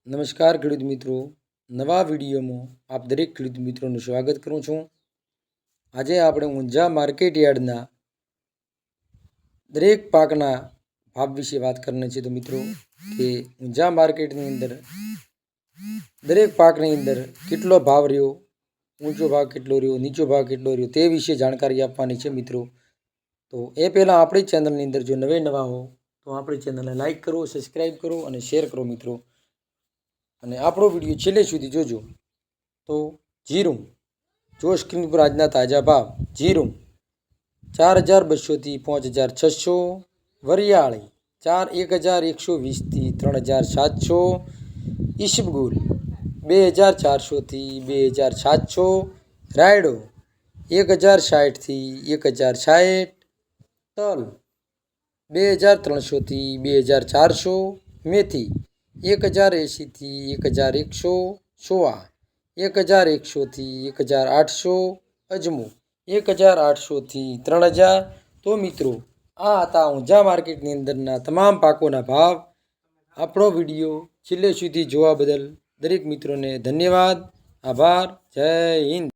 નમસ્કાર ખેડૂત મિત્રો, નવા વિડીયોમાં આપ દરેક ખેડૂત મિત્રોનું સ્વાગત કરું છું। આજે આપણે ઊંઝા માર્કેટ યાર્ડના દરેક પાકના ભાવ વિશે વાત કરવાની છે। તો મિત્રો કે ઊંઝા માર્કેટની અંદર દરેક પાકની અંદર કેટલો ભાવ રહ્યો, ઊંચો ભાવ કેટલો રહ્યો, નીચો ભાવ કેટલો રહ્યો તે વિશે જાણકારી આપવાની છે મિત્રો। તો એ પહેલાં આપણી ચેનલની અંદર જો નવા હો તો આપણી ચેનલને લાઈક કરો, સબસ્ક્રાઈબ કરો અને શેર કરો મિત્રો। અને આપણો વિડીયો છેલ્લે સુધી જોજો। તો જીરું જો સ્ક્રીન પર આજના તાજા ભાવ। જીરું 4200થી 5600, વરિયાળી 1120થી 3700, ઈસબગુલ 2400થી 2700, રાયડો 1060થી 1060, તલ 2300થી 2400, મેથી 1080થી 1100, સોવા 1100થી 1800, અજમો 1800થી 3000। તો મિત્રો આ હતા ઊંઝા માર્કેટની અંદરના તમામ પાકોના ભાવ। આપણો વિડીયો છેલ્લે સુધી જોવા બદલ દરેક મિત્રોને ધન્યવાદ, આભાર, જય હિન્દ।